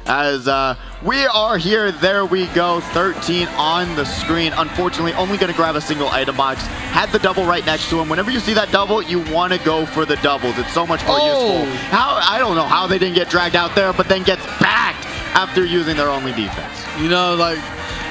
as we are here. There we go, 13 on the screen. Unfortunately, only going to grab a single item box. Had the double right next to him. Whenever you see that double, you want to go for the doubles. It's so much more useful. I don't know how they didn't get dragged out there, but then gets backed after using their only defense. You know, like,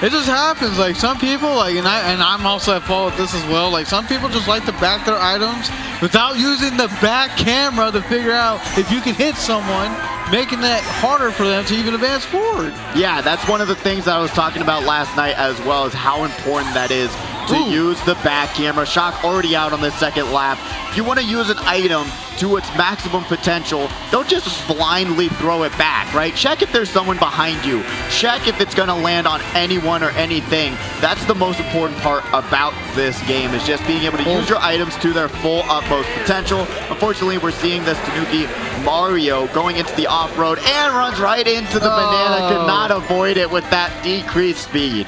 it just happens. Like, some people, like, and I'm also at fault with this as well. Like, some people just like to back their items without using the back camera to figure out if you can hit someone, making that harder for them to even advance forward. Yeah, that's one of the things that I was talking about last night as well, is how important that is to use the back camera. Shock already out on the second lap. If you want to use an item to its maximum potential, don't just blindly throw it back, right? Check if there's someone behind you. Check if it's going to land on anyone or anything. That's the most important part about this game, is just being able to use your items to their full utmost potential. Unfortunately, we're seeing this Tanuki Mario going into the off-road and runs right into the banana. Could not avoid it with that decreased speed.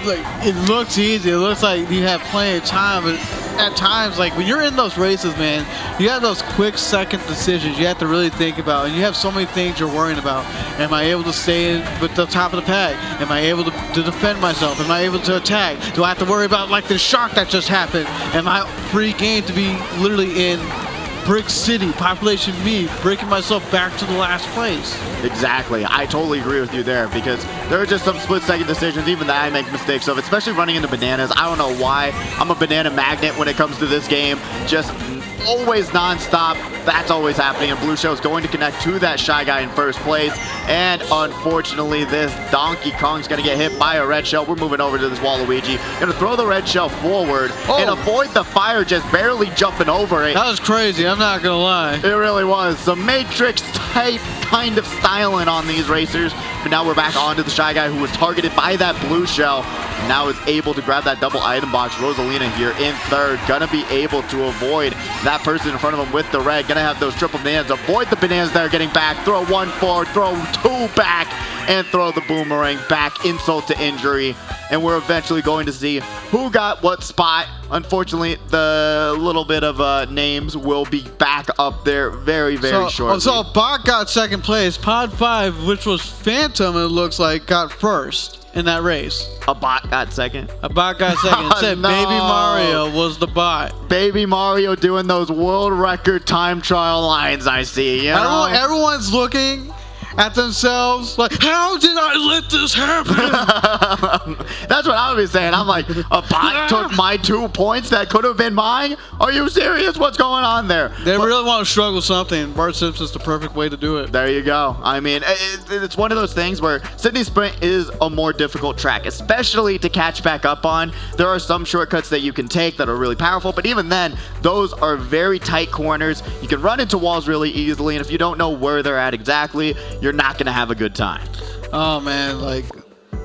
Like, it looks easy. It looks like you have plenty of time, but at times, like, when you're in those races, man, you have those quick second decisions you have to really think about, and you have so many things you're worrying about. Am I able to stay in with the top of the pack? Am I able to defend myself? Am I able to attack? Do I have to worry about, like, the shark that just happened? Am I free game to be literally in Brick City, population me, breaking myself back to the last place? Exactly. I totally agree with you there, because there are just some split-second decisions even that I make mistakes of, especially running into bananas. I don't know why. I'm a banana magnet when it comes to this game. Just always non-stop. That's always happening, and Blue Shell's going to connect to that Shy Guy in first place. And unfortunately, this Donkey Kong's going to get hit by a red shell. We're moving over to this Waluigi. Going to throw the red shell forward and avoid the fire, just barely jumping over it. That was crazy, I'm not going to lie. It really was. Some Matrix-type kind of styling on these racers. But now we're back onto the Shy Guy, who was targeted by that blue shell. Now is able to grab that double item box. Rosalina here in third. Gonna be able to avoid that person in front of him with the red. Gonna have those triple bananas. Avoid the bananas that are getting back. Throw one forward, throw two back, and throw the boomerang back. Insult to injury. And we're eventually going to see who got what spot. Unfortunately, the little bit of names will be back up there very shortly. So Bot got second place. Pod 5, which was Phantom, it looks like, got first in that race. A bot got second? A bot got second. It said Baby Mario was the bot. Baby Mario doing those world record time trial lines, I see. You know? Everyone's looking at themselves like, how did I let this happen? That's what I was saying. I'm like, a bot took my 2 points that could have been mine? Are you serious? What's going on there? They really want to struggle something. Bart Simpson's the perfect way to do it. There you go. I mean, it's one of those things where Sydney Sprint is a more difficult track, especially to catch back up on. There are some shortcuts that you can take that are really powerful, but even then, those are very tight corners. You can run into walls really easily, and if you don't know where they're at exactly, you're not going to have a good time. Oh, man, like,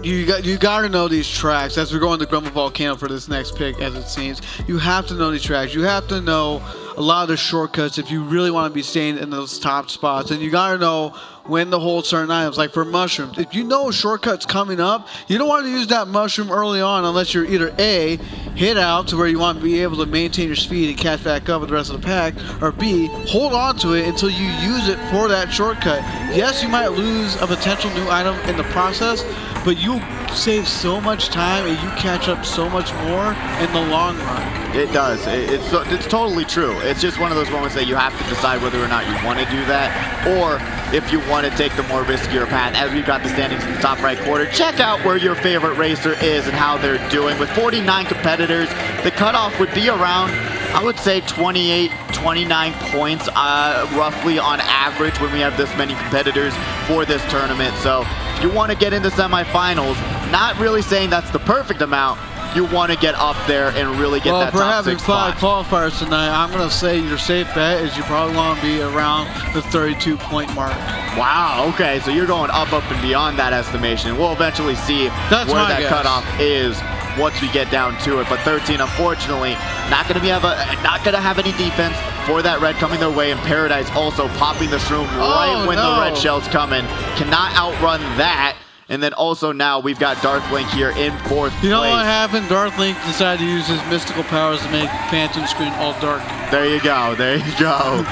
you got to know these tracks. As we're going to Grumble Volcano for this next pick, as it seems, you have to know these tracks. You have to know a lot of the shortcuts if you really want to be staying in those top spots. And you got to know when to hold certain items. Like for mushrooms, if you know a shortcut's coming up, you don't want to use that mushroom early on unless you're either A, hit out to where you want to be able to maintain your speed and catch back up with the rest of the pack, or B, hold on to it until you use it for that shortcut. Yes, you might lose a potential new item in the process, but you save so much time and you catch up so much more in the long run. It does. It's totally true. It's just one of those moments that you have to decide whether or not you want to do that, or if you want to take the more riskier path. As we've got the standings in the top right corner, check out where your favorite racer is and how they're doing. With 49 competitors, the cutoff would be around, I would say, 28, 29 points roughly on average when we have this many competitors for this tournament. So if you want to get into semifinals, not really saying that's the perfect amount, you want to get up there and really get that top 6 spot. For having 5 qualifiers tonight, I'm going to say your safe bet is you probably want to be around the 32-point mark. Wow, okay, so you're going up and beyond that estimation. We'll eventually see where that cutoff is once we get down to it. But 13, unfortunately, not going to have any defense for that red coming their way. And Paradise also popping the shroom right when the red shell's coming. Cannot outrun that. And then also now we've got Darth Link here in 4th place. You know what happened? Darth Link decided to use his mystical powers to make Phantom Screen all dark. There you go. There you go.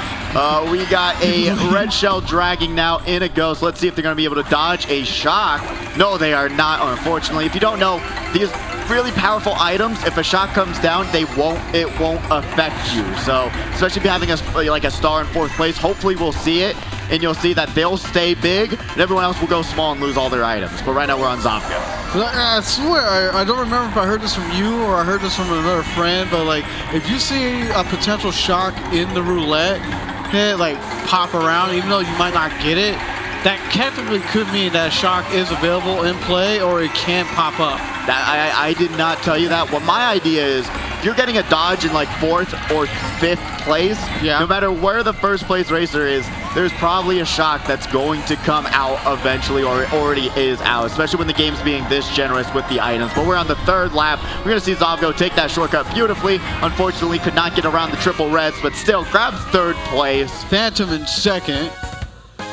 We got a red shell dragging now in a ghost. Let's see if they're going to be able to dodge a shock. No, they are not, unfortunately. If you don't know, these really powerful items, if a shock comes down, it won't affect you. So, especially if you're having a star in 4th place, hopefully we'll see it, and you'll see that they'll stay big, and everyone else will go small and lose all their items. But right now we're on Zomka. I swear, I don't remember if I heard this from you or I heard this from another friend, but like, if you see a potential shock in the roulette hit, like pop around, even though you might not get it, that technically could mean that shock is available in play or it can pop up. I did not tell you that. What my idea is, if you're getting a dodge in like 4th or 5th place, no matter where the 1st place racer is, there's probably a shock that's going to come out eventually, or it already is out, especially when the game's being this generous with the items. But we're on the 3rd lap. We're going to see Zovgo take that shortcut beautifully. Unfortunately, could not get around the triple reds, but still grabs 3rd place. Phantom in 2nd.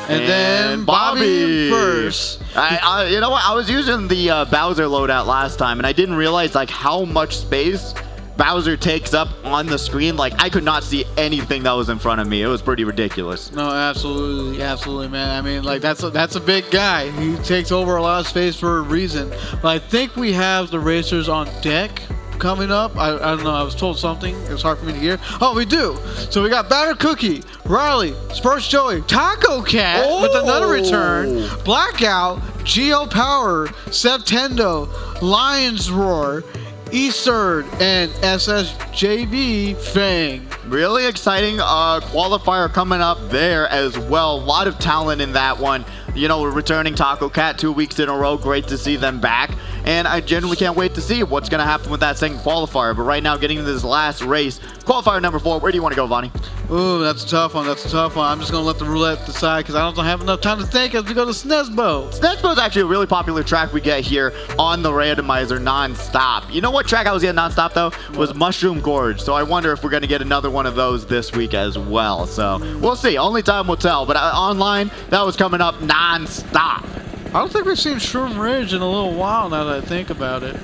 And then Bobby in 1st. You know what? I was using the Bowser loadout last time, and I didn't realize like how much space Bowser takes up on the screen. Like, I could not see anything that was in front of me. It was pretty ridiculous. No, absolutely, man. I mean, like, that's a big guy. He takes over a lot of space for a reason. But I think we have the racers on deck coming up. I don't know. I was told something. It was hard for me to hear. Oh, we do. So we got Batter Cookie, Riley, Spurs Joey, Taco Cat with another return, Blackout, Geo Power, Septendo, Lions Roar, Eastern, and SSJV Fang. Really exciting qualifier coming up there as well. A lot of talent in that one. You know, we're returning Taco Cat 2 weeks in a row. Great to see them back. And I genuinely can't wait to see what's going to happen with that second qualifier. But right now, getting into this last race, qualifier number 4, where do you want to go, Vonnie? Ooh, that's a tough one. That's a tough one. I'm just going to let the roulette decide because I don't have enough time to think as we go to Snesbo. Snesbo is actually a really popular track we get here on the randomizer non-stop. You know what track I was getting non-stop, though? Was Mushroom Gorge. So I wonder if we're going to get another one of those this week as well. So we'll see. Only time will tell. But online, that was coming up non-stop. I don't think we've seen Shroom Ridge in a little while now that I think about it.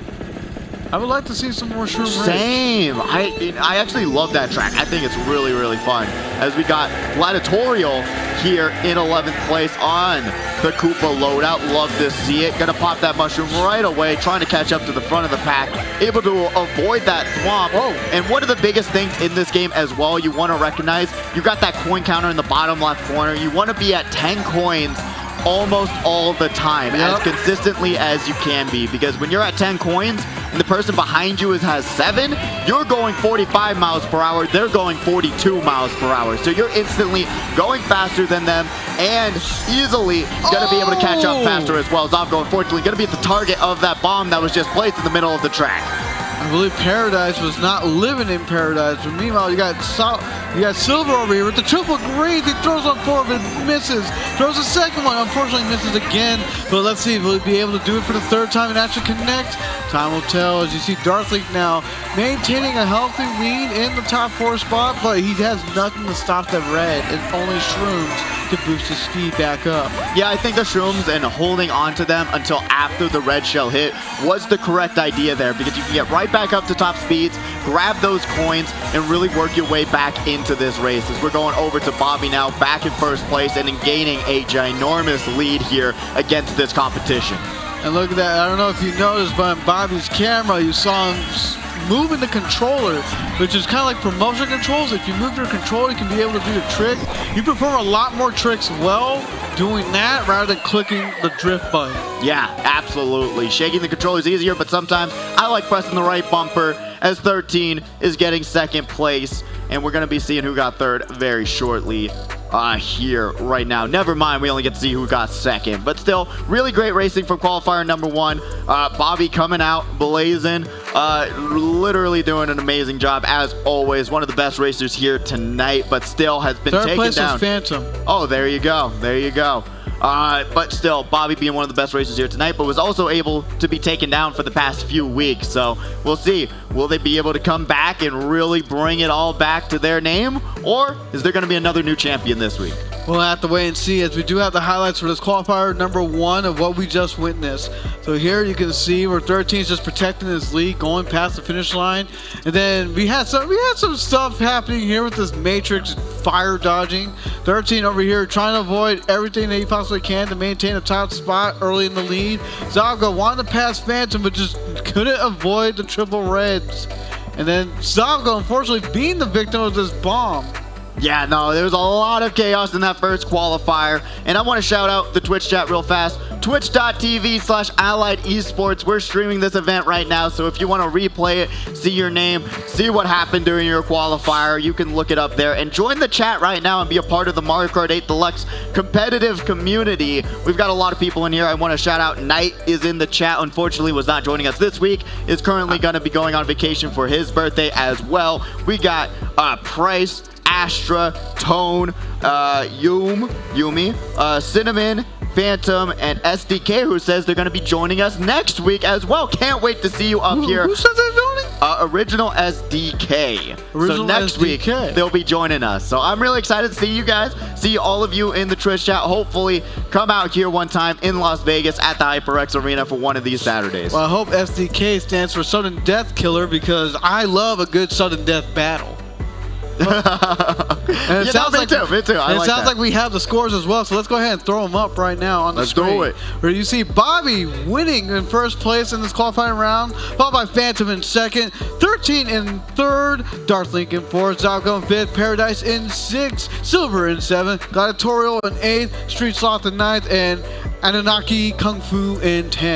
I would like to see some more Shroom Ridge. Same. I actually love that track. I think it's really, really fun. As we got Gladiatorial here in 11th place on the Koopa loadout. Love to see it. Gonna pop that mushroom right away, trying to catch up to the front of the pack. Able to avoid that swamp. And one of the biggest things in this game as well, you want to recognize, you got that coin counter in the bottom left corner. You want to be at 10 coins almost all the time, as consistently as you can be, because when you're at 10 coins and the person behind you has 7, you're going 45 miles per hour, they're going 42 miles per hour, so you're instantly going faster than them and easily going to be able to catch up faster as well. Zovgo, unfortunately, going to be at the target of that bomb that was just placed in the middle of the track. I believe Paradise was not living in Paradise, but meanwhile you got Silver over here with the triple greens. He throws on 4 of it, misses. Throws a second one, unfortunately misses again. But let's see, will he be able to do it for the 3rd time and actually connect? Time will tell. As you see, Darthleak now maintaining a healthy lead in the top 4 spot, but he has nothing to stop the red, and only Shrooms to boost his speed back up. Yeah, I think the Shrooms and holding on to them until after the red shell hit was the correct idea there, because you can get right back up to top speeds, grab those coins, and really work your way back into this race. As we're going over to Bobby now, back in 1st place and gaining a ginormous lead here against this competition. And look at that. I don't know if you noticed, but on Bobby's camera, you saw him moving the controller, which is kind of like promotion controls. If you move your controller, you can be able to do the trick. You perform a lot more tricks well doing that rather than clicking the drift button. Yeah, absolutely. Shaking the controller is easier, but sometimes I like pressing the right bumper, as 13 is getting 2nd place. And we're going to be seeing who got 3rd very shortly here right now. Never mind, we only get to see who got 2nd. But still, really great racing from qualifier number 1. Bobby coming out blazing, literally doing an amazing job as always. One of the best racers here tonight, but still has been taken down. 3rd place was Phantom. Oh, there you go. There you go. But still, Bobby being one of the best racers here tonight, but was also able to be taken down for the past few weeks. So we'll see. Will they be able to come back and really bring it all back to their name? Or is there going to be another new champion this week? We'll have to wait and see, as we do have the highlights for this qualifier number 1 of what we just witnessed. So here you can see where 13 is just protecting his lead, going past the finish line. And then we had some stuff happening here with this Matrix fire dodging. 13 over here trying to avoid everything that he possibly can to maintain a top spot early in the lead. Zalgo wanted to pass Phantom, but just couldn't avoid the triple reds. And then Zalgo, unfortunately, being the victim of this bomb. Yeah, no, there was a lot of chaos in that first qualifier. And I want to shout out the Twitch chat real fast. Twitch.tv/Allied Esports. We're streaming this event right now, so if you want to replay it, see your name, see what happened during your qualifier, you can look it up there. And join the chat right now and be a part of the Mario Kart 8 Deluxe competitive community. We've got a lot of people in here. I want to shout out Knight is in the chat. Unfortunately, was not joining us this week. Is currently going to be going on vacation for his birthday as well. We got Price, Astra, Tone, Yumi, Cinnamon, Phantom, and SDK, who says they're going to be joining us next week as well. Can't wait to see you up here. Who says they're joining? Original SDK. So Original next SDK. week, they'll be joining us. So I'm really excited to see you guys, see all of you in the Twitch chat. Hopefully, come out here one time in Las Vegas at the HyperX Arena for one of these Saturdays. Well, I hope SDK stands for Sudden Death Killer, because I love a good sudden death battle. And it sounds me like too. I it like sounds that. like we have the scores as well, so let's go ahead and throw them up right now on the screen. Let's do it. Where you see Bobby winning in first place in this qualifying round, followed by Phantom in second, 13 in third, Darth Link in fourth, Zalco in fifth, Paradise in sixth, Silver in seventh, Gladiatorial in eighth, Street Sloth in ninth, and Anunnaki Kung Fu in 10th.